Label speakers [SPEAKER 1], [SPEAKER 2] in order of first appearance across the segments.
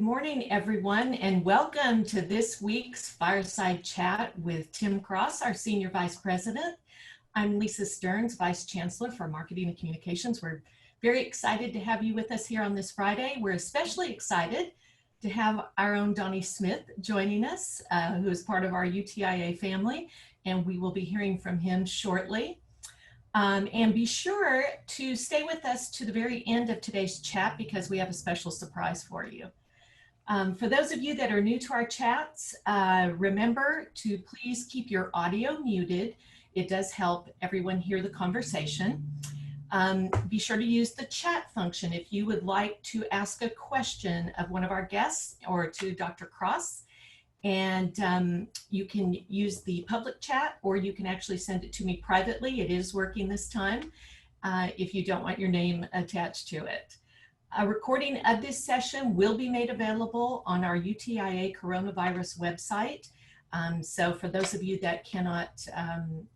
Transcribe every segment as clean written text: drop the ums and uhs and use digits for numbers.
[SPEAKER 1] morning, everyone, and welcome to this week's Fireside Chat with Tim Cross, our Senior Vice President. I'm Lisa Stearns, Vice Chancellor for Marketing and Communications. We're very excited to have you with us here on this Friday. We're especially excited to have our own Donnie Smith joining us, who is part of our UTIA family, and we will be hearing from him shortly. And be sure to stay with us to the very end of today's chat because we have a special surprise for you. For those of you that are new to our chats, remember to please keep your audio muted. It does help everyone hear the conversation. Be sure to use the chat function if you would like to ask a question of one of our guests or to Dr. Cross. And you can use the public chat, or you can actually send it to me privately. It is working this time if you don't want your name attached to it. A recording of this session will be made available on our UTIA coronavirus website. So for those of you that cannot,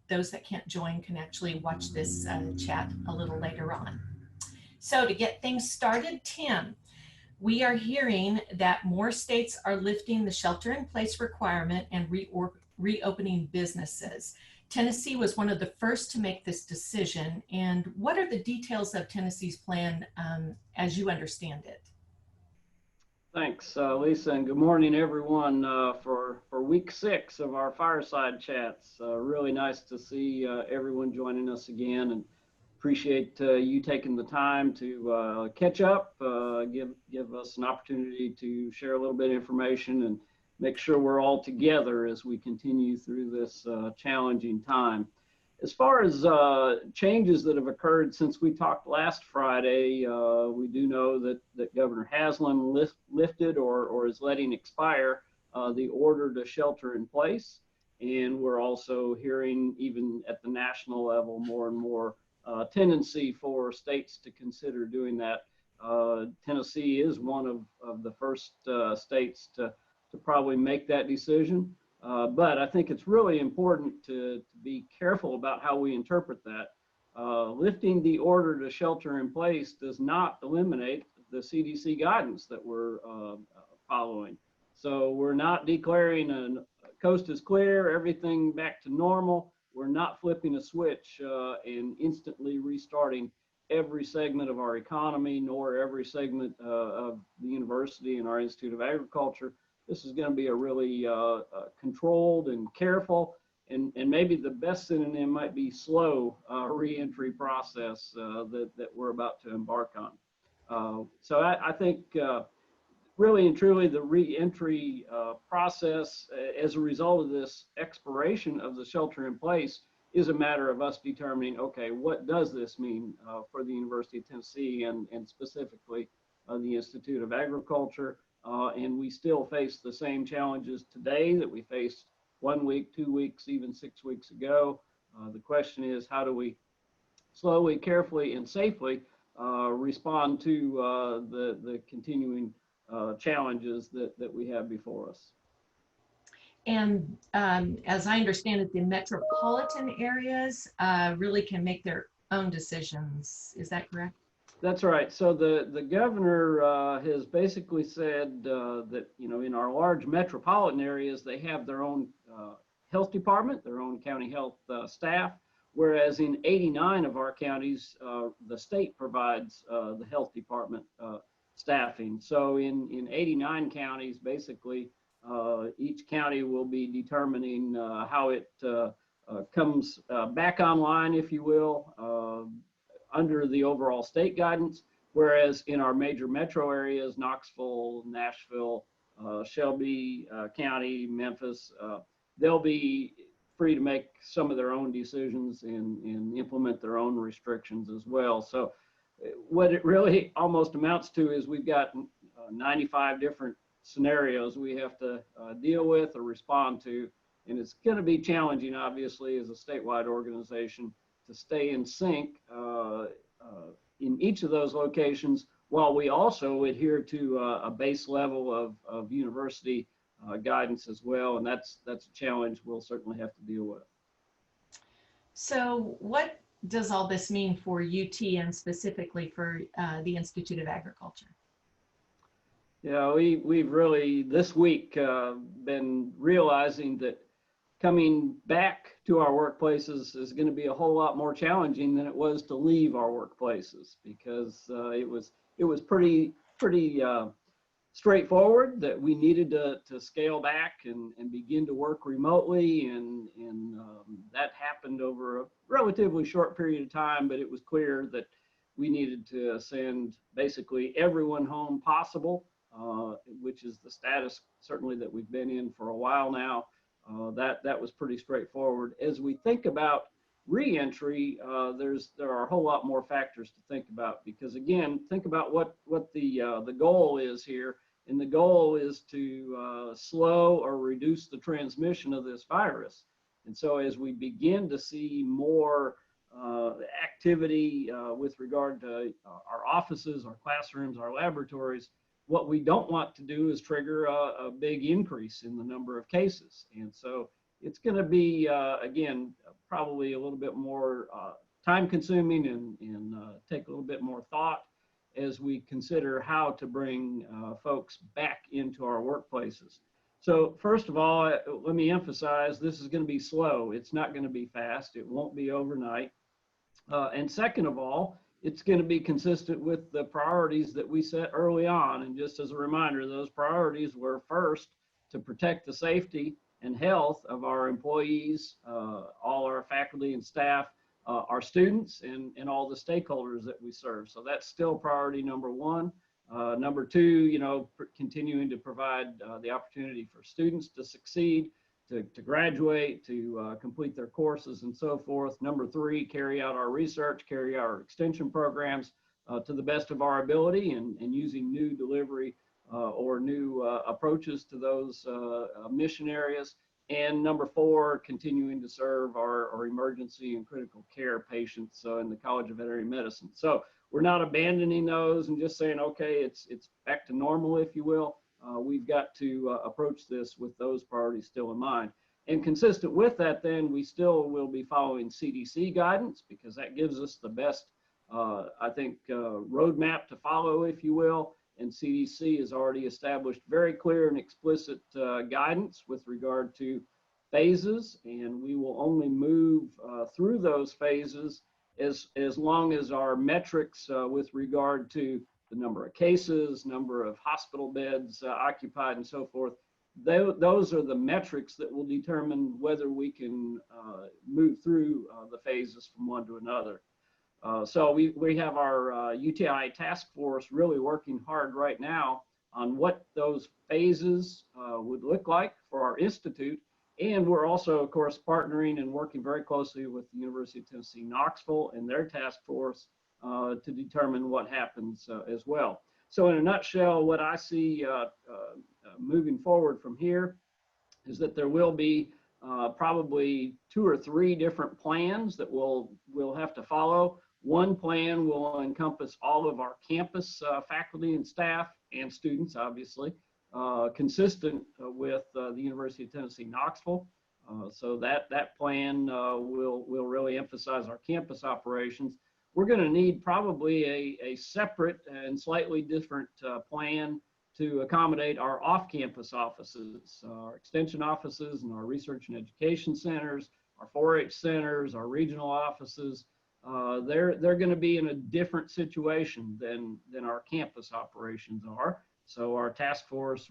[SPEAKER 1] those that can't join can actually watch this chat a little later on. So to get things started, Tim, we are hearing that more states are lifting the shelter-in-place requirement and reopening businesses. Tennessee was one of the first to make this decision. And what are the details of Tennessee's plan as you understand it?
[SPEAKER 2] Thanks, Lisa, and good morning, everyone, for week 6 of our Fireside Chats. Really nice to see everyone joining us again, and appreciate you taking the time to catch up, give us an opportunity to share a little bit of information and make sure we're all together as we continue through this challenging time. As far as changes that have occurred since we talked last Friday, we do know that Governor Haslam lifted or is letting expire the order to shelter in place. And we're also hearing, even at the national level, more and more tendency for states to consider doing that. Tennessee is one of the first states to probably make that decision. But I think it's really important to be careful about how we interpret that. Lifting the order to shelter in place does not eliminate the CDC guidance that we're following. So we're not declaring a coast is clear, everything back to normal. We're not flipping a switch and instantly restarting every segment of our economy, nor every segment of the university and our Institute of Agriculture. This is going to be a really controlled and careful, and maybe the best synonym might be slow reentry process that we're about to embark on. So I think really and truly the reentry process as a result of this expiration of the shelter in place is a matter of us determining, okay, what does this mean for the University of Tennessee and specifically the Institute of Agriculture? And we still face the same challenges today that we faced 1 week, 2 weeks, even 6 weeks ago. The question is, how do we slowly, carefully, and safely respond to the continuing challenges that we have before us?
[SPEAKER 1] And as I understand it, the metropolitan areas really can make their own decisions. Is that correct?
[SPEAKER 2] That's right. So the governor has basically said that, you know, in our large metropolitan areas, they have their own health department, their own county health staff, whereas in 89 of our counties, the state provides the health department staffing. So in 89 counties, basically, each county will be determining how it comes back online, if you will, under the overall state guidance, whereas in our major metro areas, Knoxville, Nashville, Shelby County, Memphis, they'll be free to make some of their own decisions and implement their own restrictions as well. So what it really almost amounts to is we've got 95 different scenarios we have to deal with or respond to, and it's going to be challenging, obviously, as a statewide organization to stay in sync in each of those locations, while we also adhere to a base level of university guidance as well, and that's a challenge we'll certainly have to deal with.
[SPEAKER 1] So what does all this mean for UT and specifically for the Institute of Agriculture?
[SPEAKER 2] Yeah, we've really this week been realizing that coming back to our workplaces is going to be a whole lot more challenging than it was to leave our workplaces, because it was pretty straightforward that we needed to scale back and begin to work remotely, and that happened over a relatively short period of time, but it was clear that we needed to send basically everyone home possible, which is the status certainly that we've been in for a while now. That was pretty straightforward. As we think about reentry, there are a whole lot more factors to think about, because again, think about what the goal is here, and the goal is to slow or reduce the transmission of this virus. And so, as we begin to see more activity with regard to our offices, our classrooms, our laboratories, what we don't want to do is trigger a big increase in the number of cases. And so it's going to be, again, probably a little bit more time consuming and take a little bit more thought as we consider how to bring folks back into our workplaces. So first of all, let me emphasize, this is going to be slow. It's not going to be fast. It won't be overnight. And second of all, it's going to be consistent with the priorities that we set early on. And just as a reminder, those priorities were first to protect the safety and health of our employees, all our faculty and staff, our students, and all the stakeholders that we serve. So that's still priority number one. Number two, continuing to provide the opportunity for students to succeed, to graduate, to complete their courses and so forth. Number three, carry out our research, carry out our extension programs to the best of our ability, and using new delivery or new approaches to those mission areas. And number four, continuing to serve our emergency and critical care patients in the College of Veterinary Medicine. So we're not abandoning those and just saying, okay, it's back to normal, if you will. We've got to approach this with those priorities still in mind. And consistent with that, then, we still will be following CDC guidance, because that gives us the best, I think, roadmap to follow, if you will. And CDC has already established very clear and explicit guidance with regard to phases, and we will only move through those phases as long as our metrics with regard to the number of cases, number of hospital beds occupied, and so forth, those are the metrics that will determine whether we can move through the phases from one to another. So we have our UTI task force really working hard right now on what those phases would look like for our institute. And we're also, of course, partnering and working very closely with the University of Tennessee, Knoxville, and their task force to determine what happens as well. So in a nutshell, what I see moving forward from here is that there will be probably 2 or 3 different plans that we'll have to follow. One plan will encompass all of our campus faculty and staff and students, obviously, consistent with the University of Tennessee, Knoxville. So that plan will really emphasize our campus operations. We're going to need probably a separate and slightly different plan to accommodate our off-campus offices, our extension offices and our research and education centers, our 4-H centers, our regional offices. They're going to be in a different situation than our campus operations are. So our task force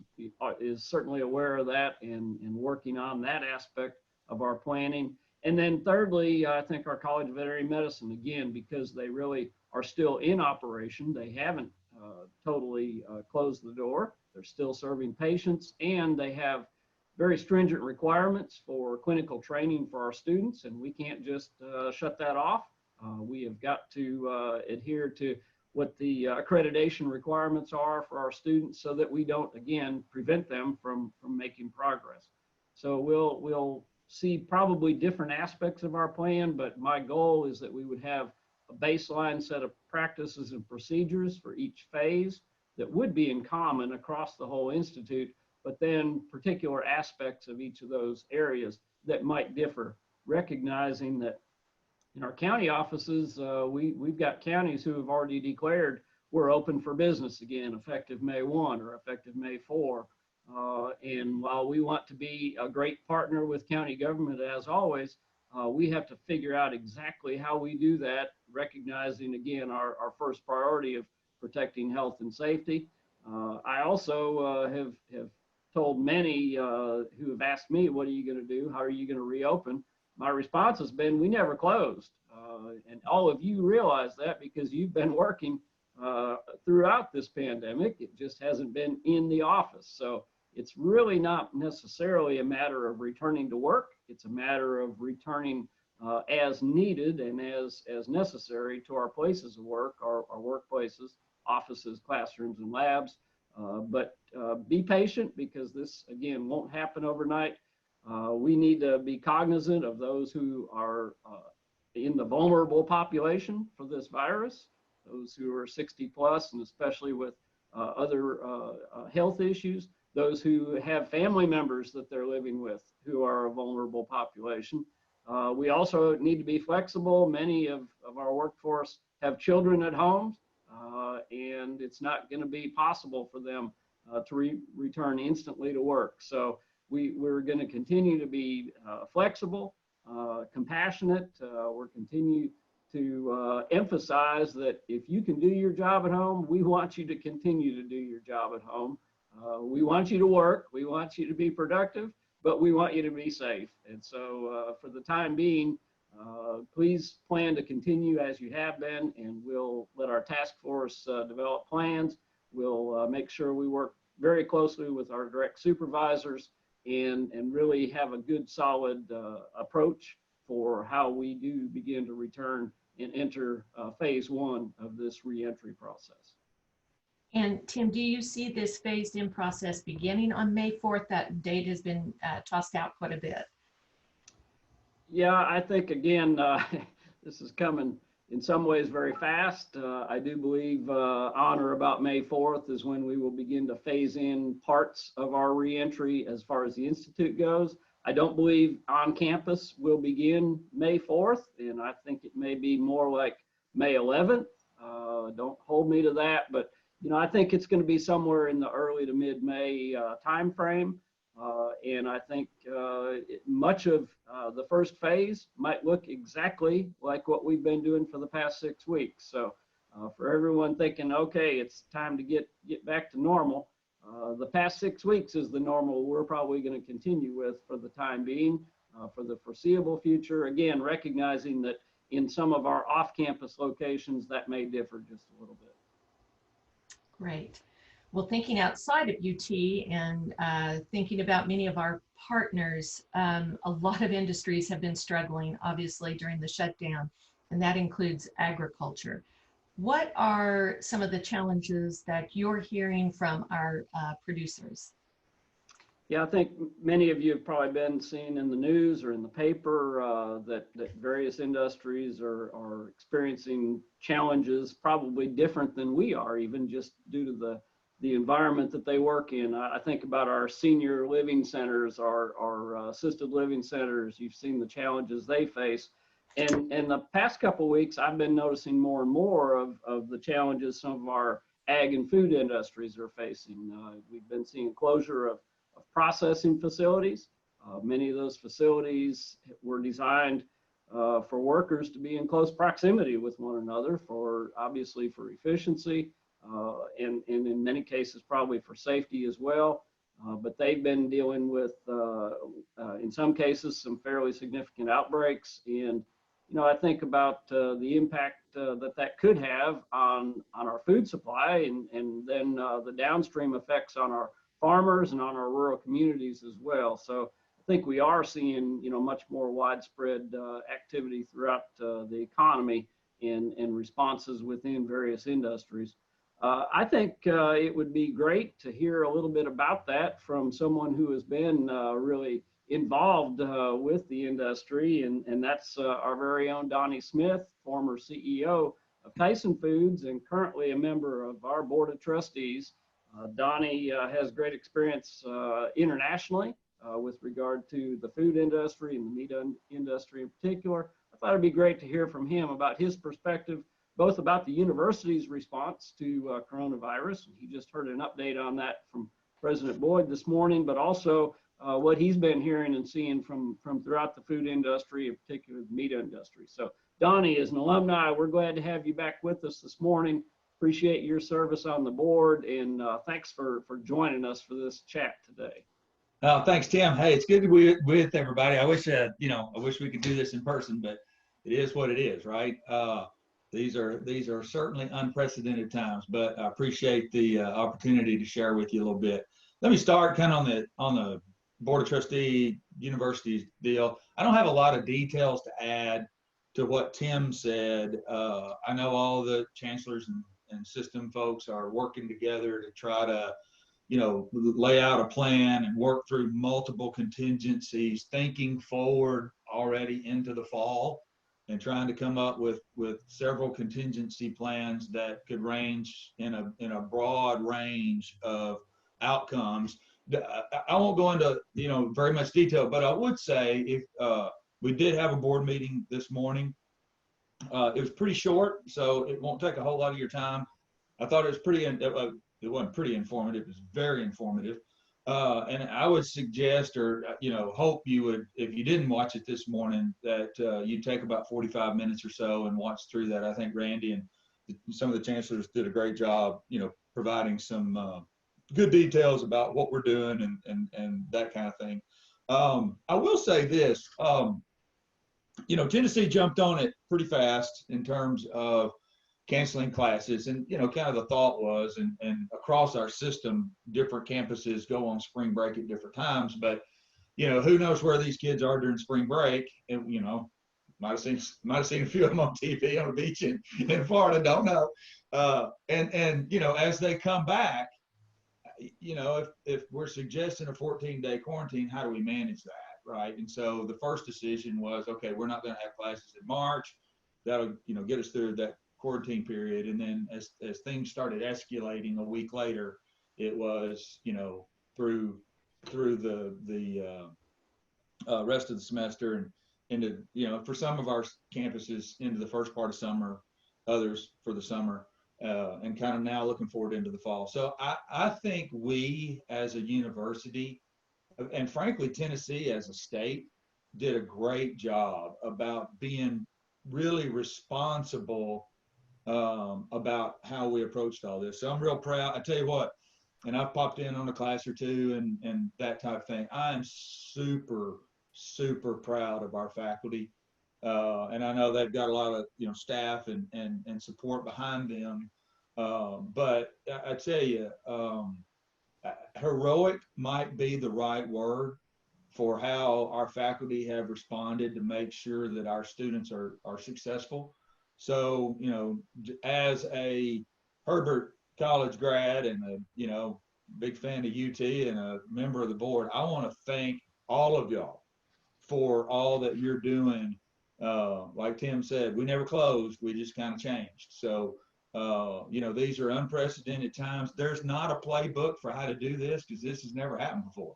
[SPEAKER 2] is certainly aware of that and working on that aspect of our planning. And then thirdly, I think our College of Veterinary Medicine, again, because they really are still in operation, they haven't totally closed the door. They're still serving patients, and they have very stringent requirements for clinical training for our students, and we can't just shut that off. We have got to adhere to what the accreditation requirements are for our students, so that we don't, again, prevent them from making progress. So we'll see probably different aspects of our plan, but my goal is that we would have a baseline set of practices and procedures for each phase that would be in common across the whole institute, but then particular aspects of each of those areas that might differ, recognizing that in our county offices, we've got counties who have already declared we're open for business again, effective May 1 or effective May 4. And while we want to be a great partner with county government, as always, we have to figure out exactly how we do that, recognizing, again, our first priority of protecting health and safety. I also have told many who have asked me, what are you going to do? How are you going to reopen? My response has been, we never closed. And all of you realize that because you've been working throughout this pandemic. It just hasn't been in the office. So it's really not necessarily a matter of returning to work. It's a matter of returning as needed and as necessary to our places of work, our workplaces, offices, classrooms, and labs. But be patient, because this, again, won't happen overnight. We need to be cognizant of those who are in the vulnerable population for this virus, those who are 60 plus, and especially with other health issues, those who have family members that they're living with who are a vulnerable population. We also need to be flexible. Many of our workforce have children at home, and it's not going to be possible for them to return instantly to work. So we're going to continue to be flexible, compassionate. We're continue to emphasize that if you can do your job at home, we want you to continue to do your job at home. We want you to work, we want you to be productive, but we want you to be safe. And so for the time being, please plan to continue as you have been, and we'll let our task force develop plans. We'll make sure we work very closely with our direct supervisors and really have a good, solid approach for how we do begin to return and enter phase 1 of this reentry process.
[SPEAKER 1] And Tim, do you see this phased in process beginning on May 4th? That date has been tossed out quite a bit.
[SPEAKER 2] Yeah, I think, again, this is coming in some ways very fast. I do believe on or about May 4th is when we will begin to phase in parts of our reentry as far as the Institute goes. I don't believe on campus will begin May 4th, and I think it may be more like May 11th. Don't hold me to that, but I think it's going to be somewhere in the early to mid-May timeframe. And I think much of the first phase might look exactly like what we've been doing for the past 6 weeks. So for everyone thinking, okay, it's time to get back to normal, the past 6 weeks is the normal we're probably going to continue with for the time being, for the foreseeable future. Again, recognizing that in some of our off-campus locations, that may differ just a little bit.
[SPEAKER 1] Great. Well, thinking outside of UT and thinking about many of our partners, a lot of industries have been struggling, obviously, during the shutdown, and that includes agriculture. What are some of the challenges that you're hearing from our producers?
[SPEAKER 2] Yeah, I think many of you have probably been seeing in the news or in the paper that various industries are experiencing challenges probably different than we are, even just due to the environment that they work in. I think about our senior living centers, our assisted living centers. You've seen the challenges they face. And the past couple of weeks, I've been noticing more and more of the challenges some of our ag and food industries are facing. We've been seeing closure of processing facilities. Many of those facilities were designed for workers to be in close proximity with one another, obviously for efficiency, and in many cases probably for safety as well. But they've been dealing with, in some cases, some fairly significant outbreaks. And I think about the impact that could have on our food supply, and then the downstream effects on our farmers and on our rural communities as well. So I think we are seeing, much more widespread activity throughout the economy and responses within various industries. I think it would be great to hear a little bit about that from someone who has been really involved with the industry, and that's our very own Donnie Smith, former CEO of Tyson Foods and currently a member of our board of trustees. Donnie has great experience internationally with regard to the food industry and the meat industry in particular. I thought it'd be great to hear from him about his perspective, both about the university's response to coronavirus. He just heard an update on that from President Boyd this morning, but also what he's been hearing and seeing from throughout the food industry, in particular the meat industry. So Donnie, as an alumni, we're glad to have you back with us this morning. Appreciate your service on the board, and thanks for joining us for this chat today.
[SPEAKER 3] Thanks, Tim. Hey, it's good to be with everybody. I wish, I wish we could do this in person, but it is what it is, right? These are certainly unprecedented times, but I appreciate the opportunity to share with you a little bit. Let me start kind of on the Board of Trustee University deal. I don't have a lot of details to add to what Tim said. I know all the chancellors and system folks are working together to try to lay out a plan and work through multiple contingencies, thinking forward already into the fall and trying to come up with several contingency plans that could range in a broad range of outcomes. I won't go into very much detail, but I would say if we did have a board meeting this morning. It was pretty short, so it won't take a whole lot of your time. I thought it was it wasn't pretty informative, it was very informative. And I would suggest, or hope you would, if you didn't watch it this morning, that you'd take about 45 minutes or so and watch through that. I think Randy and some of the chancellors did a great job, providing some good details about what we're doing and that kind of thing. I will say this, Tennessee jumped on it pretty fast in terms of canceling classes, and kind of the thought was, and across our system, different campuses go on spring break at different times, but who knows where these kids are during spring break. And might have seen a few of them on TV on the beach in Florida, don't know. And as they come back, if we're suggesting a 14-day quarantine, how do we manage that, right? And so the first decision was, okay, we're not going to have classes in March. That'll get us through that quarantine period. And then as things started escalating a week later, it was through the rest of the semester and into for some of our campuses into the first part of summer, others for the summer, and kind of now looking forward into the fall. So I think we as a university, and frankly Tennessee as a state, did a great job about being really responsible about how we approached all this. So I'm real proud. I tell you what, and I've popped in on a class or two and that type of thing. I am super, super proud of our faculty. And I know they've got a lot of, staff and support behind them. But I tell you, heroic might be the right word for how our faculty have responded to make sure that our students are successful. So, as a Herbert College grad and a, big fan of UT and a member of the board, I want to thank all of y'all for all that you're doing. Like Tim said, we never closed, we just kind of changed. So, these are unprecedented times. There's not a playbook for how to do this because this has never happened before.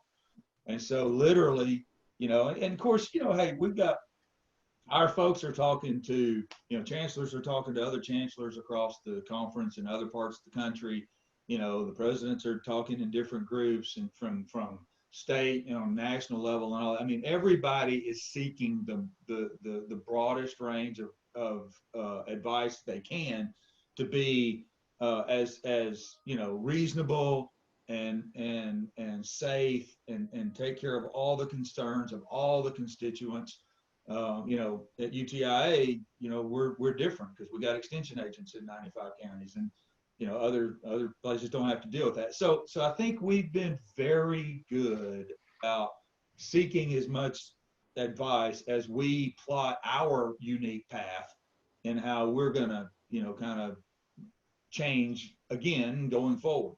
[SPEAKER 3] And so literally, and of course, hey, we've got, our folks are talking to, chancellors are talking to other chancellors across the conference and other parts of the country. The presidents are talking in different groups and from state, national level and all. I mean, everybody is seeking the broadest range of advice they can to be as reasonable and safe and take care of all the concerns of all the constituents. At UTIA, we're different because we got extension agents in 95 counties, and other places don't have to deal with that. So I think we've been very good about seeking as much advice as we plot our unique path and how we're gonna, kind of change again going forward.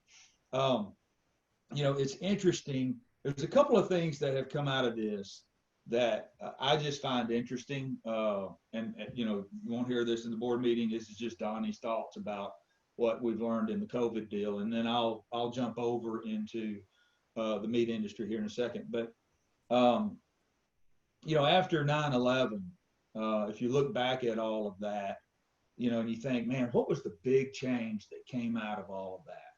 [SPEAKER 3] It's interesting. There's a couple of things that have come out of this that I just find interesting. And you won't hear this in the board meeting. This is just Donnie's thoughts about what we've learned in the COVID deal. And then I'll jump over into the meat industry here in a second. But, after 9/11, if you look back at all of that, and you think, man, what was the big change that came out of all of that?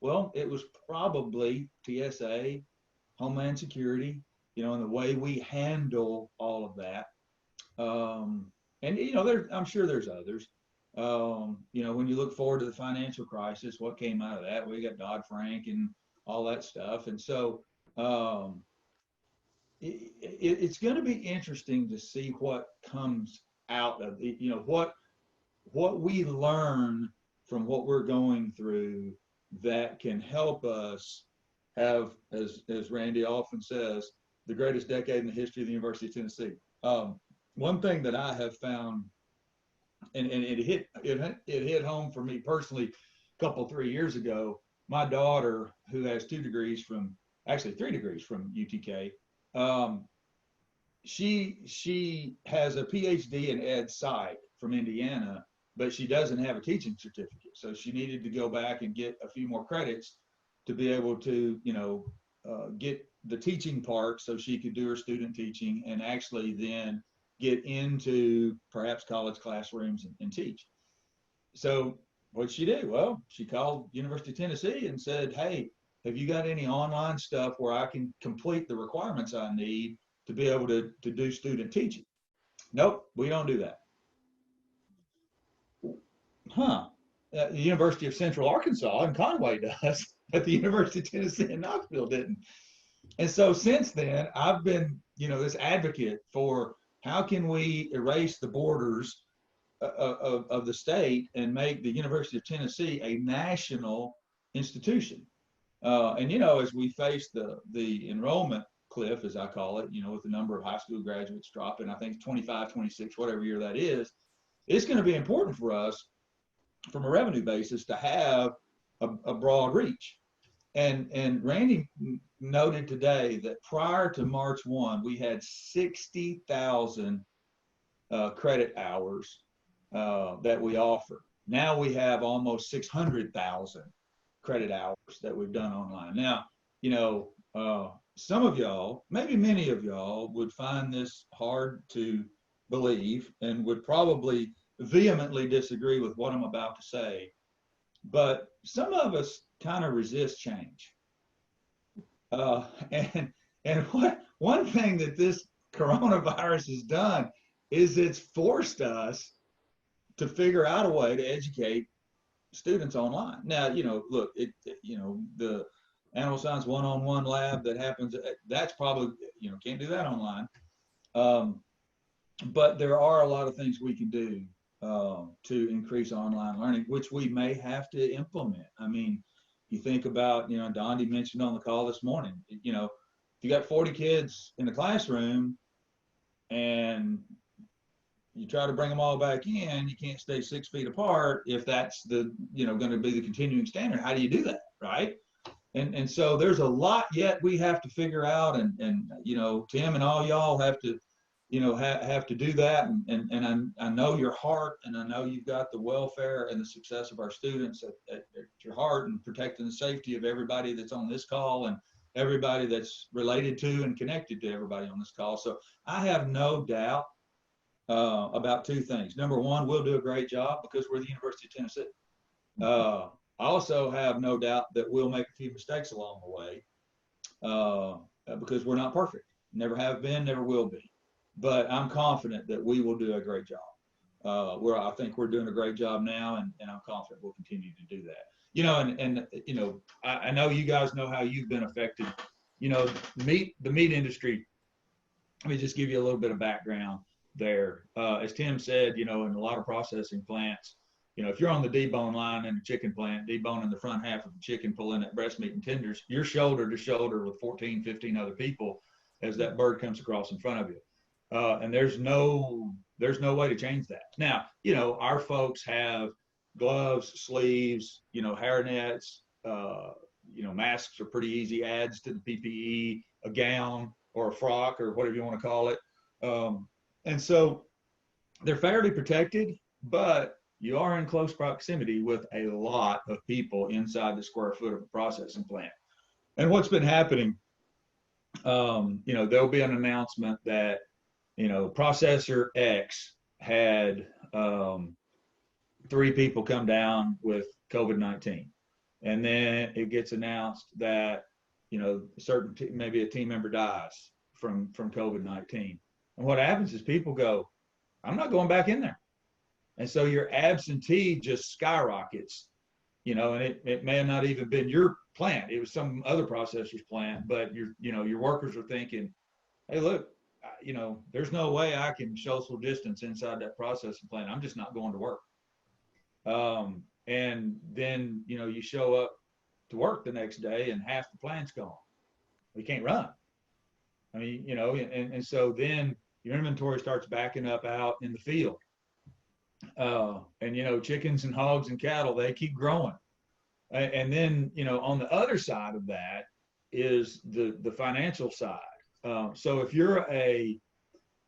[SPEAKER 3] Well, it was probably TSA, Homeland Security, and the way we handle all of that. And I'm sure there's others. When you look forward to the financial crisis, what came out of that? We got Dodd-Frank and all that stuff. And so it's going to be interesting to see what comes out of it, what we learn from what we're going through that can help us have, as Randy often says, the greatest decade in the history of the University of Tennessee. One thing that I have found, and it hit home for me personally a couple, 3 years ago. My daughter, who has 3 degrees from UTK, she has a PhD in Ed Psych from Indiana, but she doesn't have a teaching certificate. So she needed to go back and get a few more credits to be able to, get the teaching part so she could do her student teaching and actually then get into perhaps college classrooms and teach. So what'd she do? Well, she called University of Tennessee and said, hey, have you got any online stuff where I can complete the requirements I need to be able to do student teaching? Nope, we don't do that. The University of Central Arkansas in Conway does, but the University of Tennessee in Knoxville didn't. And so since then, I've been, this advocate for how can we erase the borders of the state and make the University of Tennessee a national institution. And as we face the enrollment cliff, as I call it, with the number of high school graduates dropping, I think 25, 26, whatever year that is, it's going to be important for us from a revenue basis to have a broad reach. And Randy noted today that prior to March 1, we had 60,000 credit hours that we offer. Now we have almost 600,000 credit hours that we've done online. Now, some of y'all, maybe many of y'all, would find this hard to believe and would probably vehemently disagree with what I'm about to say. But some of us kind of resist change. And one thing that this coronavirus has done is it's forced us to figure out a way to educate students online. Now, look, the animal science one-on-one lab that happens, that's probably, can't do that online. But there are a lot of things we can do to increase online learning, which we may have to implement. I mean, you think about, Donnie mentioned on the call this morning, if you got 40 kids in the classroom and you try to bring them all back in, you can't stay 6 feet apart if that's going to be the continuing standard. How do you do that, right? And so there's a lot yet we have to figure out, and Tim and all y'all have to have to do that. And I know your heart, and I know you've got the welfare and the success of our students at your heart, and protecting the safety of everybody that's on this call and everybody that's related to and connected to everybody on this call. So I have no doubt about 2 things. Number one, we'll do a great job because we're the University of Tennessee. I also have no doubt that we'll make a few mistakes along the way because we're not perfect. Never have been, never will be. But I'm confident that we will do a great job. I think we're doing a great job now, and I'm confident we'll continue to do that. I know you guys know how you've been affected. The meat industry. Let me just give you a little bit of background there. As Tim said, in a lot of processing plants, if you're on the debone line in a chicken plant, deboning the front half of the chicken, pulling that breast meat and tenders, you're shoulder to shoulder with 14, 15 other people as that bird comes across in front of you. And there's no way to change that. Now, our folks have gloves, sleeves, hair nets, masks are pretty easy adds to the PPE, a gown or a frock or whatever you want to call it. And so they're fairly protected, but you are in close proximity with a lot of people inside the square foot of a processing plant. And what's been happening, there'll be an announcement that, processor X had 3 people come down with COVID-19. And then it gets announced that, maybe a team member dies from COVID-19. And what happens is people go, I'm not going back in there. And so your absentee just skyrockets, and it may have not even been your plant. It was some other processor's plant, but your workers are thinking, hey, look, there's no way I can social distance inside that processing plant. I'm just not going to work. And then, you show up to work the next day and half the plant's gone. We can't run. I mean, and so then your inventory starts backing up out in the field. And chickens and hogs and cattle, they keep growing. And then, on the other side of that is the financial side. So if you're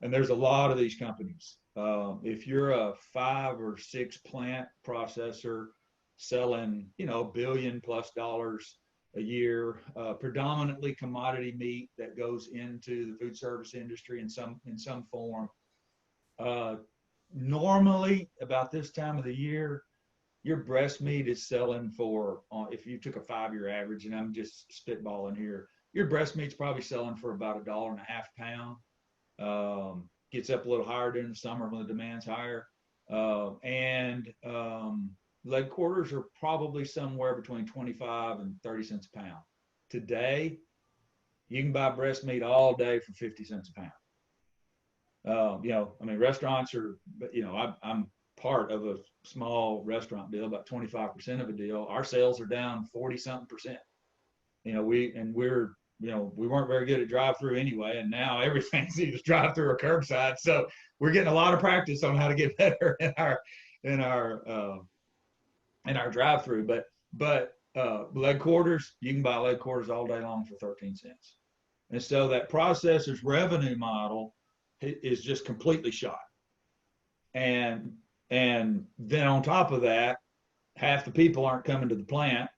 [SPEAKER 3] and there's a lot of these companies, if you're a 5 or 6 plant processor selling, $1 billion+ a year, predominantly commodity meat that goes into the food service industry in some form, normally about this time of the year, your breast meat is selling for, if you took a 5-year average, and I'm just spitballing here, your breast meat's probably selling for about $1.50 a pound. Gets up a little higher during the summer when the demand's higher. And leg quarters are probably somewhere between 25 and 30 cents a pound. Today, you can buy breast meat all day for 50 cents a pound. Restaurants are, I'm part of a small restaurant deal, about 25% of a deal. Our sales are down 40-something%. We weren't very good at drive-through anyway, and now everything's either drive-through or curbside. So we're getting a lot of practice on how to get better in our drive-through. But leg quarters, you can buy leg quarters all day long for 13 cents. And so that processor's revenue model is just completely shot. And then on top of that, half the people aren't coming to the plant,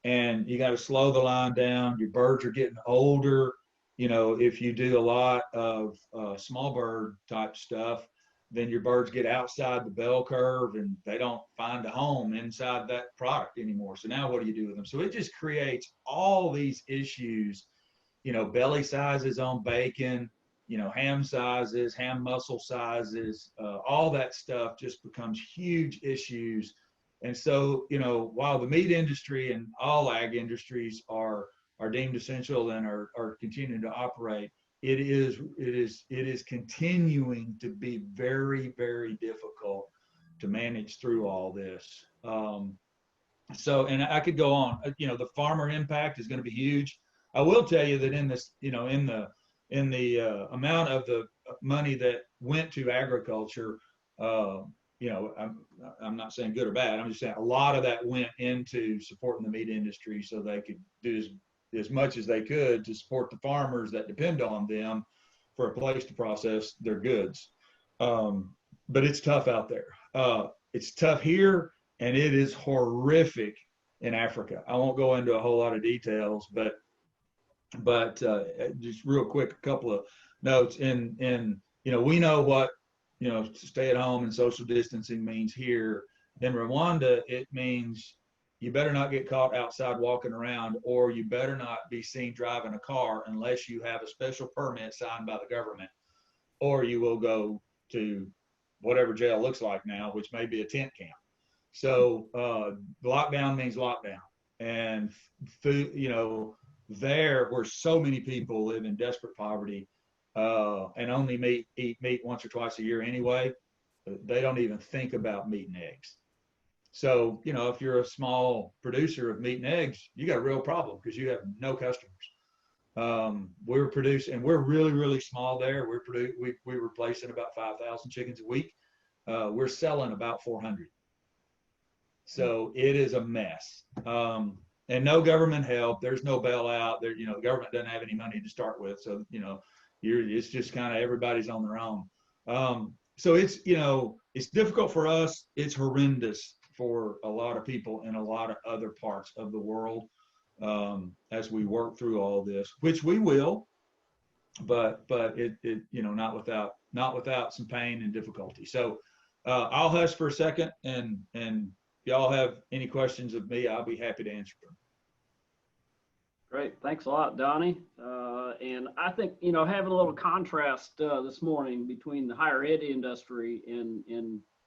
[SPEAKER 3] and you got to slow the line down. Your birds are getting older. If you do a lot of small bird type stuff, then your birds get outside the bell curve and they don't find a home inside that product anymore. So now what do you do with them? So it just creates all these issues, belly sizes on bacon, ham sizes, ham muscle sizes, all that stuff just becomes huge issues. And so, while the meat industry and all ag industries are deemed essential and are continuing to operate, it is continuing to be very, very difficult to manage through all this. So, and I could go on. The farmer impact is going to be huge. I will tell you that in this, in the amount of the money that went to agriculture, I'm not saying good or bad. I'm just saying a lot of that went into supporting the meat industry so they could do as much as they could to support the farmers that depend on them for a place to process their goods. But it's tough out there. It's tough here, and it is horrific in Africa. I won't go into a whole lot of details, but just real quick, a couple of notes. We know what stay at home and social distancing means here. In Rwanda, it means you better not get caught outside walking around, or you better not be seen driving a car unless you have a special permit signed by the government, or you will go to whatever jail looks like now, which may be a tent camp. So lockdown means lockdown. And food, there where so many people live in desperate poverty, and only eat meat once or twice a year anyway, they don't even think about meat and eggs. So, if you're a small producer of meat and eggs, you got a real problem because you have no customers. We're producing, and we're really, really small there. We're replacing about 5,000 chickens a week. We're selling about 400. So it is a mess. And no government help. There's no bailout. The government doesn't have any money to start with. So, it's just kind of everybody's on their own. So it's difficult for us. It's horrendous for a lot of people in a lot of other parts of the world, as we work through all this, which we will, but it not without some pain and difficulty. So I'll hush for a second, and if y'all have any questions of me, I'll be happy to answer them.
[SPEAKER 2] Great. Thanks a lot, Donnie. And I think, having a little contrast this morning between the higher ed industry and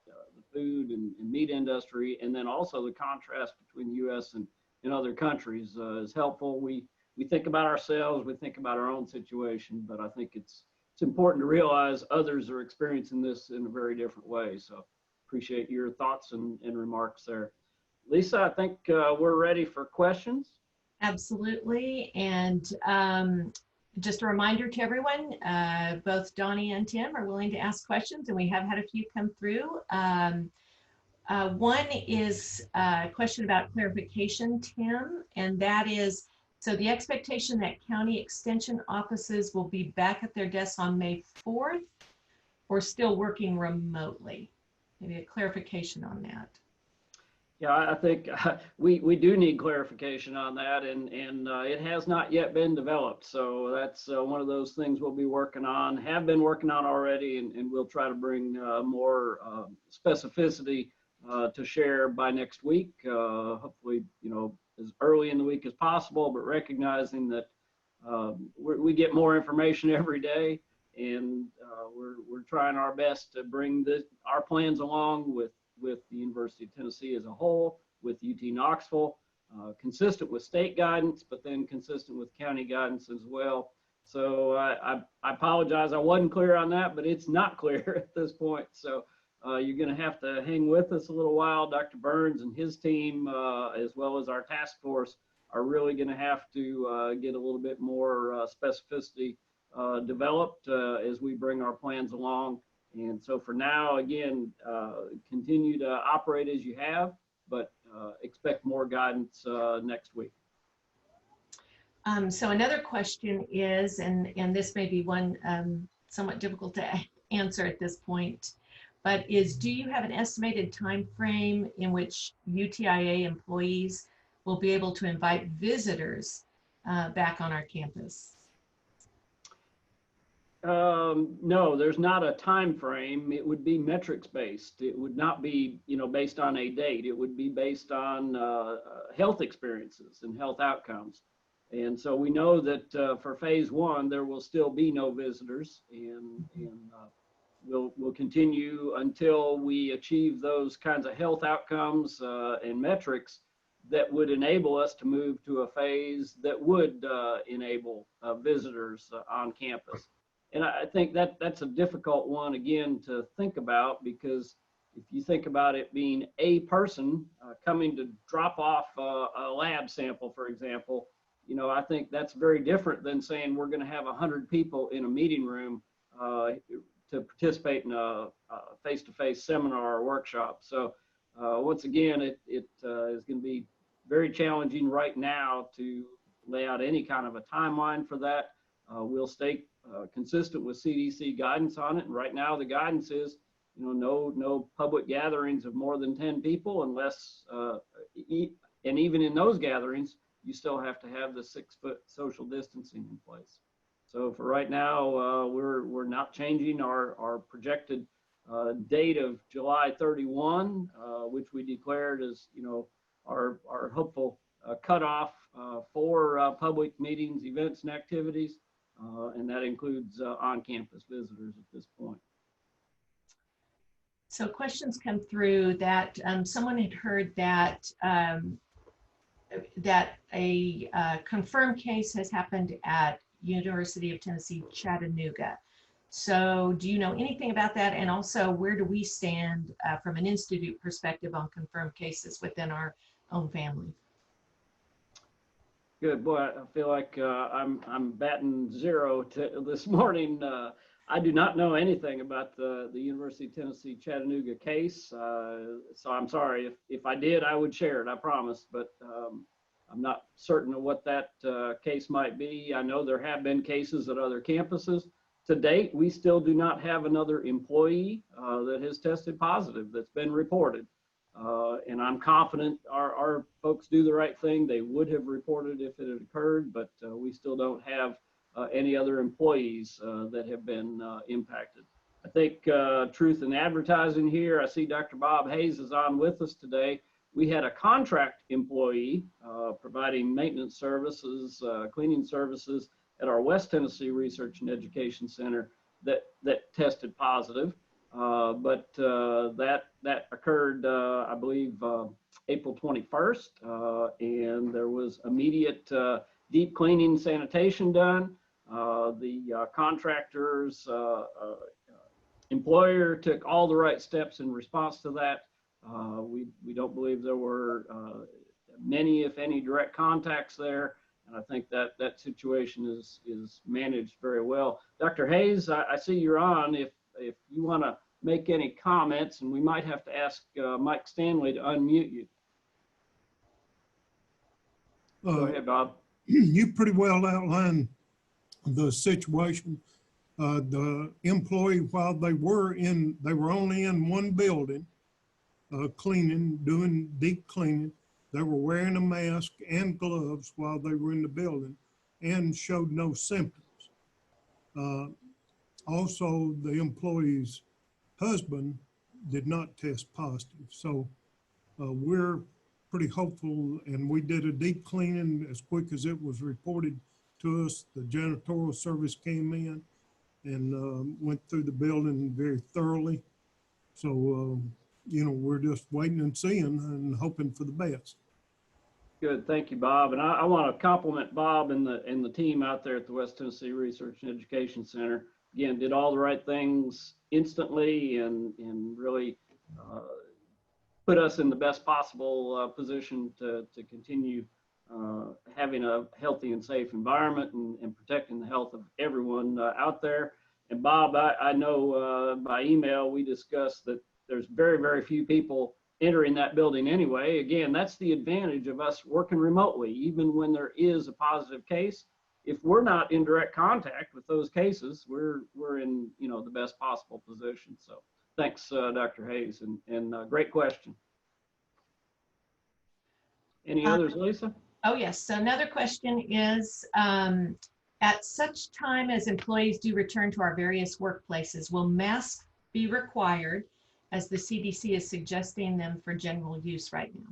[SPEAKER 2] the food and meat industry, and then also the contrast between the U.S. and other countries is helpful. We think about ourselves, we think about our own situation, but I think it's important to realize others are experiencing this in a very different way. So appreciate your thoughts and remarks there. Lisa, I think we're ready for questions.
[SPEAKER 1] Absolutely. And just a reminder to everyone, both Donnie and Tim are willing to ask questions, and we have had a few come through. One is a question about clarification, Tim, and that is, so the expectation that county extension offices will be back at their desks on May 4th or still working remotely? Maybe a clarification on that.
[SPEAKER 2] Yeah, I think we do need clarification on that, and it has not yet been developed. So that's one of those things we'll be working on, have been working on already, and we'll try to bring more specificity to share by next week. Hopefully, as early in the week as possible, but recognizing that we get more information every day, and we're trying our best to bring our plans along with the University of Tennessee as a whole, with UT Knoxville, consistent with state guidance, but then consistent with county guidance as well. So I apologize, I wasn't clear on that, but it's not clear at this point. So you're going to have to hang with us a little while. Dr. Burns and his team, as well as our task force, are really going to have to get a little bit more specificity developed as we bring our plans along. And so for now, again, continue to operate as you have, but expect more guidance next week.
[SPEAKER 1] So another question is, and this may be one somewhat difficult to answer at this point, but is, do you have an estimated time frame in which UTIA employees will be able to invite visitors back on our campus?
[SPEAKER 2] No, there's not a time frame. It would be metrics based. It would not be, based on a date. It would be based on health experiences and health outcomes. And so we know that for phase one, there will still be no visitors, and we'll continue until we achieve those kinds of health outcomes and metrics that would enable us to move to a phase that would enable visitors on campus. And I think that's a difficult one, again, to think about, because if you think about it being a person coming to drop off a lab sample, for example, I think that's very different than saying we're going to have 100 people in a meeting room to participate in a face-to-face seminar or workshop. So once again, it is going to be very challenging right now to lay out any kind of a timeline for that. We'll stay consistent with CDC guidance on it. And right now the guidance is, no public gatherings of more than 10 people unless, and even in those gatherings, you still have to have the 6-foot social distancing in place. So for right now, we're not changing our projected date of July 31, which we declared as, our hopeful cutoff for public meetings, events, and activities. And that includes on-campus visitors at this point.
[SPEAKER 1] So questions come through that someone had heard that that a confirmed case has happened at University of Tennessee, Chattanooga. So do you know anything about that? And also, where do we stand from an institute perspective on confirmed cases within our own family?
[SPEAKER 2] Good. Boy, I feel like I'm batting zero this morning. I do not know anything about the University of Tennessee Chattanooga case. So I'm sorry. If I did, I would share it, I promise. But I'm not certain of what that case might be. I know there have been cases at other campuses. To date, we still do not have another employee that has tested positive that's been reported. And I'm confident our folks do the right thing. They would have reported if it had occurred, but we still don't have any other employees that have been impacted. I think truth in advertising here. I see Dr. Bob Hayes is on with us today. We had a contract employee providing maintenance services, cleaning services at our West Tennessee Research and Education Center that tested positive. But that occurred, I believe, April 21st, and there was immediate deep cleaning sanitation done. The contractor's employer took all the right steps in response to that. We don't believe there were many, if any, direct contacts there. And I think that situation is managed very well. Dr. Hayes, I see you're on. If you want to make any comments, and we might have to ask Mike Stanley to unmute you. Go ahead, Bob.
[SPEAKER 4] You pretty well outlined the situation. The employee, while they were only in one building, cleaning, doing deep cleaning. They were wearing a mask and gloves while they were in the building and showed no symptoms. Also, the employee's husband did not test positive. So we're pretty hopeful, and we did a deep cleaning as quick as it was reported to us. The janitorial service came in and went through the building very thoroughly. So, we're just waiting and seeing and hoping for the best.
[SPEAKER 2] Good, thank you, Bob. And I want to compliment Bob and the team out there at the West Tennessee Research and Education Center. Again, did all the right things instantly and really put us in the best possible position to continue having a healthy and safe environment and protecting the health of everyone out there. And Bob, I know by email we discussed that there's very, very few people entering that building anyway. Again, that's the advantage of us working remotely. Even when there is a positive case, if we're not in direct contact with those cases, we're in the best possible position. So thanks, Dr. Hayes, and great question. Any others, Lisa?
[SPEAKER 1] Oh yes. So another question is, at such time as employees do return to our various workplaces, will masks be required, as the CDC is suggesting them for general use right now?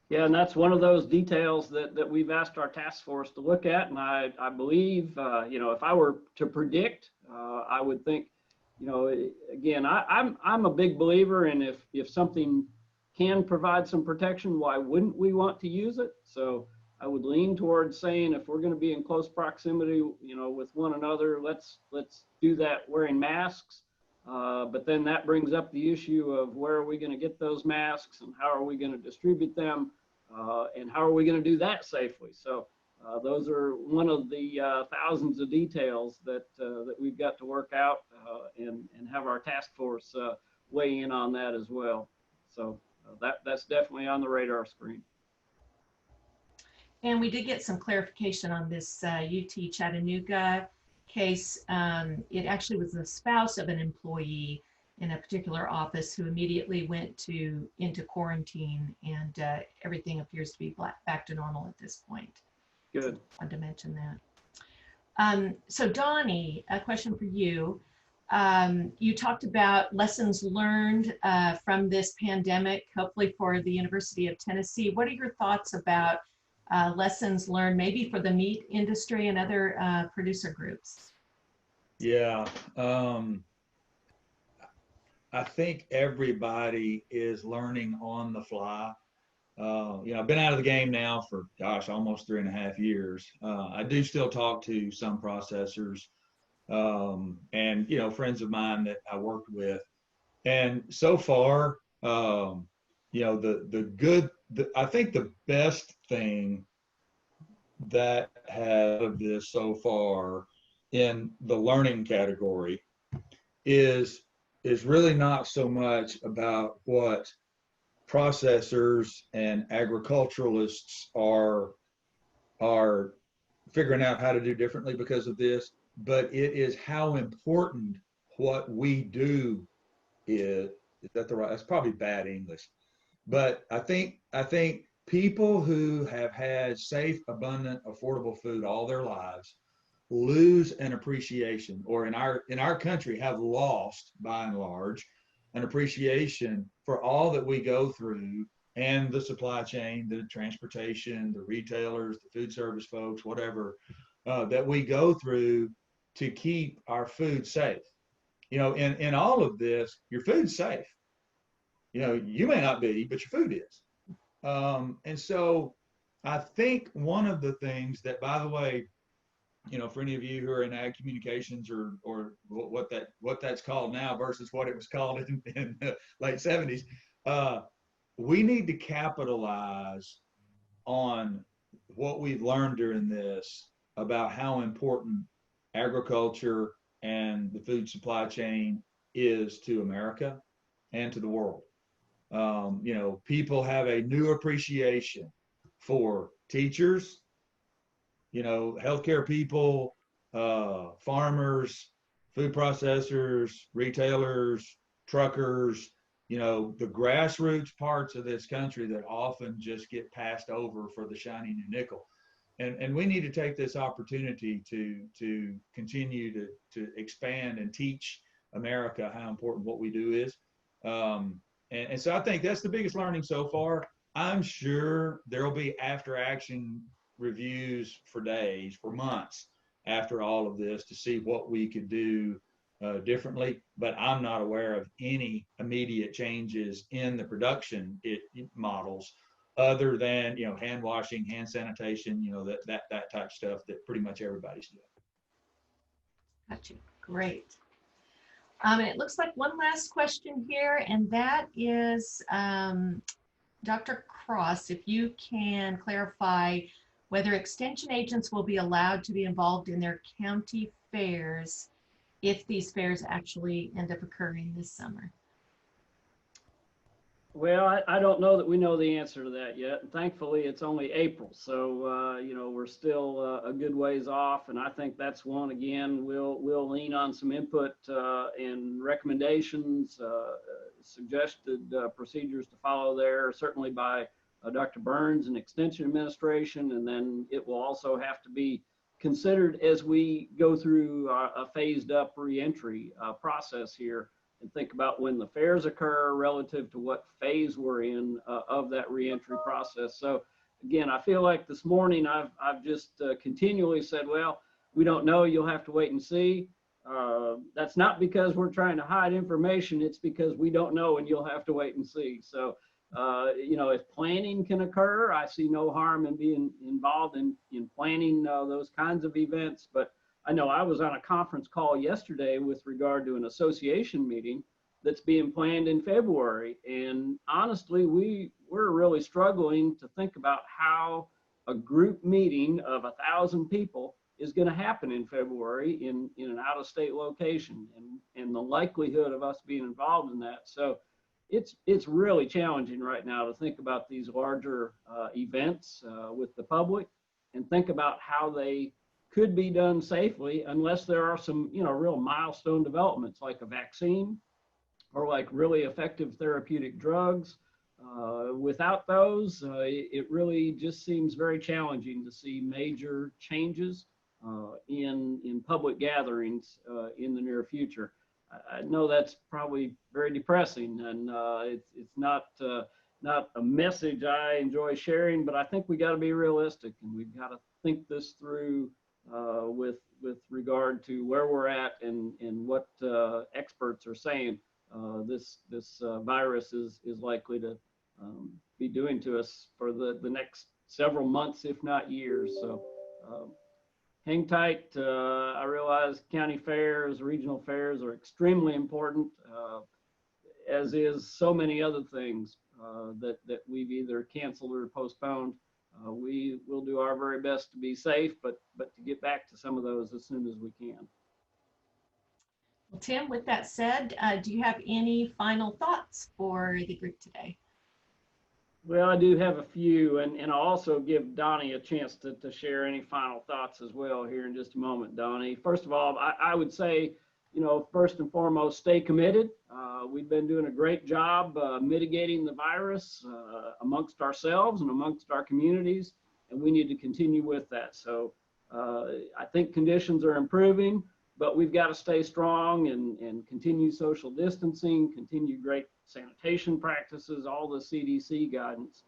[SPEAKER 2] Yeah, and that's one of those details that we've asked our task force to look at. And I believe, if I were to predict, I would think, again, I'm a big believer in if something can provide some protection, why wouldn't we want to use it? So I would lean towards saying if we're going to be in close proximity, with one another, let's do that wearing masks. But then that brings up the issue of where are we going to get those masks and how are we going to distribute them and how are we going to do that safely? So those are one of the thousands of details that we've got to work out and have our task force weigh in on that as well. So that's definitely on the radar screen.
[SPEAKER 1] And we did get some clarification on this UT Chattanooga case. It actually was the spouse of an employee in a particular office who immediately went into quarantine, and everything appears to be back to normal at this point.
[SPEAKER 2] Good.
[SPEAKER 1] I wanted to mention that. So Donnie, a question for you. You talked about lessons learned from this pandemic, hopefully for the University of Tennessee. What are your thoughts about lessons learned maybe for the meat industry and other producer groups?
[SPEAKER 3] Yeah, I think everybody is learning on the fly. I've been out of the game now for, almost 3.5 years. I do still talk to some processors and, friends of mine that I worked with. And so far, I think the best thing that had of this so far in the learning category is really not so much about what processors and agriculturalists are figuring out how to do differently because of this, but it is how important what we do is that the right? That's probably bad English, but I think people who have had safe, abundant, affordable food all their lives lose an appreciation, or in our country have lost by and large an appreciation for all that we go through, and the supply chain, the transportation, the retailers, the food service folks, whatever, that we go through to keep our food safe. In all of this, your food's safe. You may not be, but your food is. And so I think one of the things that, by the way, for any of you who are in ag communications, or what that's called now versus what it was called in the late 70s, we need to capitalize on what we've learned during this about how important agriculture and the food supply chain is to America and to the world. People have a new appreciation for teachers, healthcare people, farmers, food processors, retailers, truckers, the grassroots parts of this country that often just get passed over for the shiny new nickel. And we need to take this opportunity to continue to expand and teach America how important what we do is. And so I think that's the biggest learning so far. I'm sure there'll be after action reviews for days, for months after all of this, to see what we could do differently, but I'm not aware of any immediate changes in the production models, other than hand washing, hand sanitation, that type of stuff that pretty much everybody's doing.
[SPEAKER 1] Gotcha. Great. And it looks like one last question here, and that is Dr. Cross, if you can clarify whether extension agents will be allowed to be involved in their county fairs if these fairs actually end up occurring this summer.
[SPEAKER 2] Well, I don't know that we know the answer to that yet. And thankfully, it's only April. So, we're still a good ways off. And I think that's one, again, we'll lean on some input and recommendations, suggested procedures to follow there, certainly by Dr. Burns and Extension Administration. And then it will also have to be considered as we go through a phased up reentry process here, and think about when the fairs occur relative to what phase we're in of that reentry process. So again, I feel like this morning I've just continually said, well, we don't know, you'll have to wait and see. That's not because we're trying to hide information, it's because we don't know and you'll have to wait and see. So, if planning can occur, I see no harm in being involved in planning those kinds of events. But I know I was on a conference call yesterday with regard to an association meeting that's being planned in February. And honestly, we're really struggling to think about how a group meeting of 1,000 people is going to happen in February in an out-of-state location, and the likelihood of us being involved in that. So it's really challenging right now to think about these larger events with the public, and think about how they could be done safely, unless there are some, real milestone developments like a vaccine or like really effective therapeutic drugs. Without those, it really just seems very challenging to see major changes in public gatherings in the near future. I know that's probably very depressing, and it's not a message I enjoy sharing, but I think we got to be realistic, and we've got to think this through with regard to where we're at and what experts are saying this virus is likely to be doing to us for the next several months, if not years. So hang tight. I realize county fairs, regional fairs are extremely important, as is so many other things that we've either canceled or postponed. We will do our very best to be safe, but to get back to some of those as soon as we can.
[SPEAKER 1] Well, Tim, with that said, do you have any final thoughts for the group today?
[SPEAKER 2] Well, I do have a few, and I'll also give Donnie a chance to share any final thoughts as well here in just a moment, Donnie. First of all, I would say, first and foremost, stay committed. We've been doing a great job mitigating the virus amongst ourselves and amongst our communities, and we need to continue with that. So I think conditions are improving, but we've got to stay strong and continue social distancing, continue great sanitation practices, all the CDC guidance.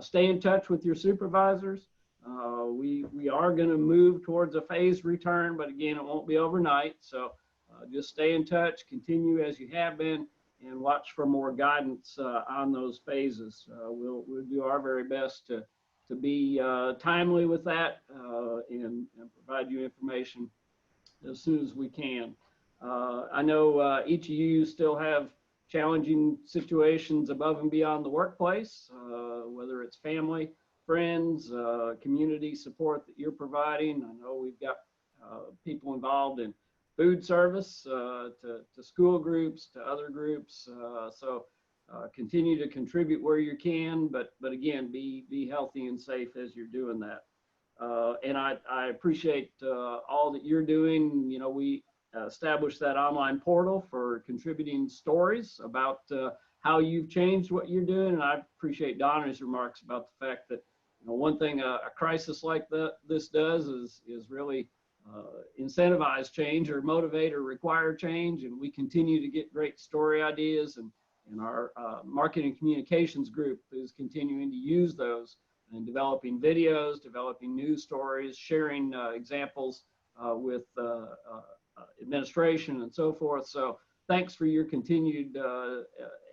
[SPEAKER 2] Stay in touch with your supervisors. We are going to move towards a phased return, but again, it won't be overnight. So just stay in touch, continue as you have been, and watch for more guidance on those phases. We'll do our very best to be timely with that and provide you information as soon as we can. I know each of you still have challenging situations above and beyond the workplace, whether it's family, friends, community support that you're providing. I know we've got people involved in food service to school groups, to other groups. So continue to contribute where you can, but again, be healthy and safe as you're doing that. And I appreciate all that you're doing. You know, we established that online portal for contributing stories about how you've changed what you're doing. And I appreciate Donnie's remarks about the fact that, you know, one thing a crisis like this does is really incentivize change or motivate or require change. And we continue to get great story ideas, and our marketing communications group is continuing to use those and developing videos, developing news stories, sharing examples with administration and so forth. So thanks for your continued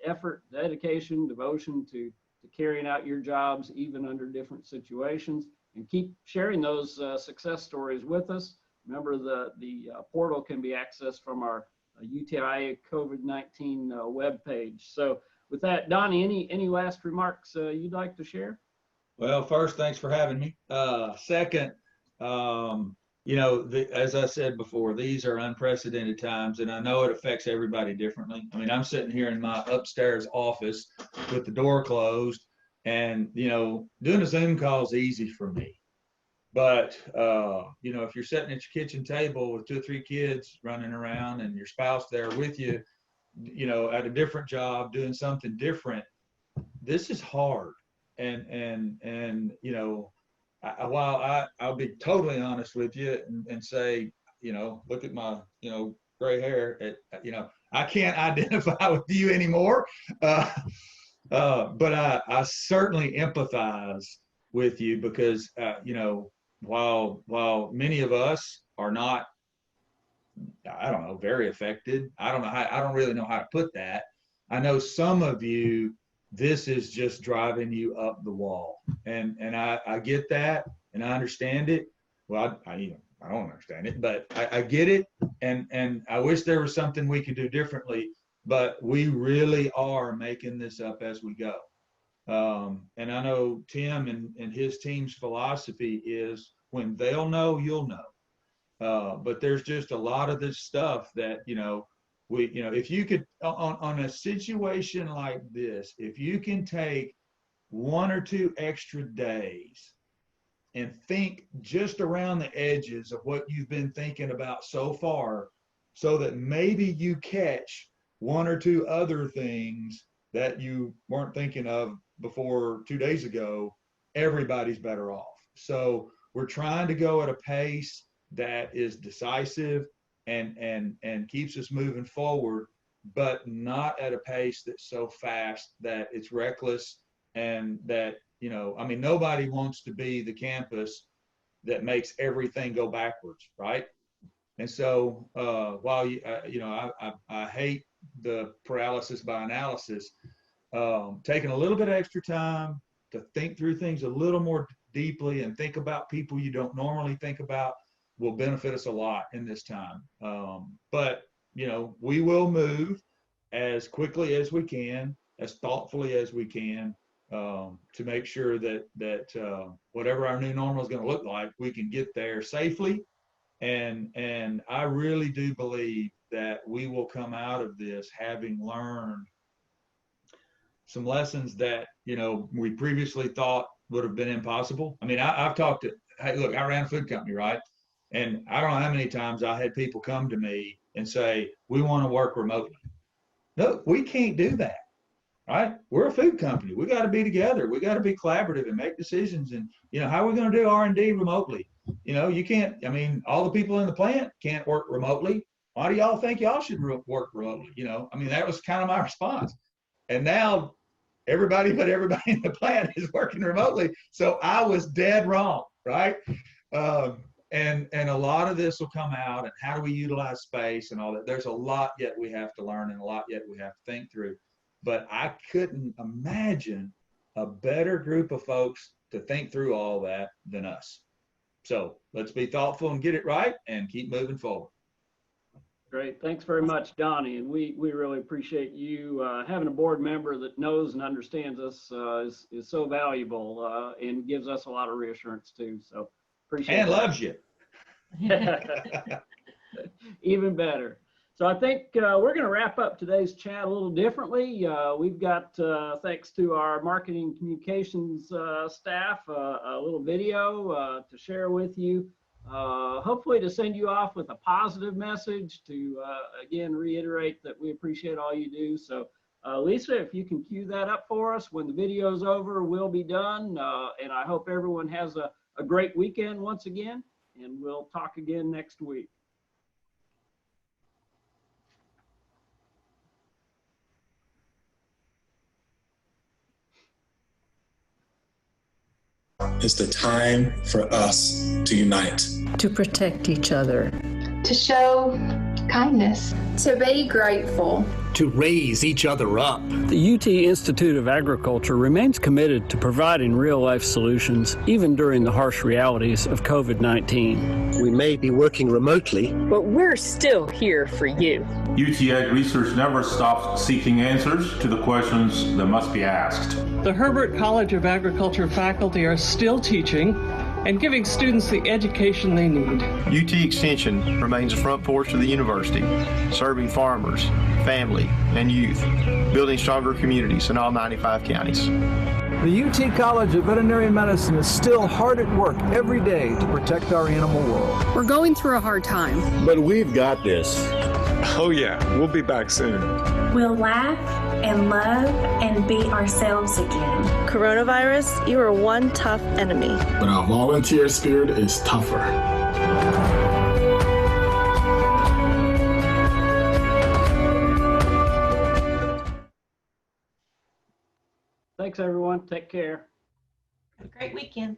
[SPEAKER 2] effort, dedication, devotion to carrying out your jobs even under different situations, and keep sharing those success stories with us. Remember, the portal can be accessed from our UTI COVID-19 webpage. So with that, Donnie, any last remarks you'd like to share?
[SPEAKER 3] Well, first, thanks for having me. Second, you know, as I said before, these are unprecedented times, and I know it affects everybody differently. I mean, I'm sitting here in my upstairs office with the door closed, and, you know, doing a Zoom call is easy for me. But, you know, if you're sitting at your kitchen table with 2 or 3 kids running around and your spouse there with you, you know, at a different job, doing something different, this is hard. And you know, while I'll be totally honest with you and say, you know, look at my, you know, gray hair, you know, I can't identify with you anymore. But I certainly empathize with you because, you know, while many of us are not, I don't know, very affected, I don't really know how to put that. I know some of you, this is just driving you up the wall. And I get that, and I understand it. Well, I don't understand it, but I get it. And I wish there was something we could do differently, but we really are making this up as we go. And I know Tim and his team's philosophy is when they'll know, you'll know. But there's just a lot of this stuff that, you know, if you could, on a situation like this, if you can take 1 or 2 extra days and think just around the edges of what you've been thinking about so far, so that maybe you catch 1 or 2 other things that you weren't thinking of before 2 days ago, everybody's better off. So we're trying to go at a pace that is decisive and keeps us moving forward, but not at a pace that's so fast that it's reckless, and that, you know, I mean, nobody wants to be the campus that makes everything go backwards, right? And so while you know, I hate the paralysis by analysis, taking a little bit of extra time to think through things a little more deeply and think about people you don't normally think about will benefit us a lot in this time. But, you know, we will move as quickly as we can, as thoughtfully as we can, to make sure that whatever our new normal is going to look like, we can get there safely. And I really do believe that we will come out of this having learned some lessons that, you know, we previously thought would have been impossible. I mean, I've talked to, hey, look, I ran a food company, right? And I don't know how many times I had people come to me and say, we want to work remotely. No, we can't do that, right? We're a food company. We got to be together. We got to be collaborative and make decisions. And, you know, how are we going to do R&D remotely? you know, you can't, I mean, all the people in the plant can't work remotely. Why do y'all think y'all should work remotely? You know, I mean, that was kind of my response. And now everybody but everybody in the plant is working remotely. So I was dead wrong, right? And a lot of this will come out, and how do we utilize space and all that. There's a lot yet we have to learn and a lot yet we have to think through. But I couldn't imagine a better group of folks to think through all that than us. So let's be thoughtful and get it right and keep moving forward.
[SPEAKER 2] Great. Thanks very much, Donnie. And we really appreciate you having a board member that knows and understands us is so valuable and gives us a lot of reassurance too. So appreciate it.
[SPEAKER 3] And loves you.
[SPEAKER 2] Even better. So I think we're going to wrap up today's chat a little differently. We've got, thanks to our marketing communications staff, a little video to share with you. Hopefully to send you off with a positive message to, again, reiterate that we appreciate all you do. So Lisa, if you can cue that up for us when the video's over, we'll be done. And I hope everyone has a great weekend once again, and we'll talk again next week.
[SPEAKER 5] It's the time for us to unite.
[SPEAKER 6] To protect each other.
[SPEAKER 7] To show kindness.
[SPEAKER 8] To be grateful.
[SPEAKER 9] To raise each other up.
[SPEAKER 10] The UT Institute of Agriculture remains committed to providing real-life solutions, even during the harsh realities of COVID-19.
[SPEAKER 9] We may be working remotely,
[SPEAKER 11] but we're still here for you.
[SPEAKER 12] UT Ag Research never stops seeking answers to the questions that must be asked.
[SPEAKER 13] The Herbert College of Agriculture faculty are still teaching and giving students the education they need.
[SPEAKER 14] UT Extension remains the front porch of the university, serving farmers, family, and youth, building stronger communities in all 95 counties.
[SPEAKER 15] The UT College of Veterinary Medicine is still hard at work every day to protect our animal world.
[SPEAKER 11] We're going through a hard time.
[SPEAKER 16] But we've got this. Oh yeah, we'll be back soon.
[SPEAKER 17] We'll laugh and love and be ourselves again.
[SPEAKER 18] Coronavirus, you are one tough enemy.
[SPEAKER 16] But our volunteer spirit is tougher.
[SPEAKER 2] Thanks, everyone. Take care.
[SPEAKER 1] Have a great weekend.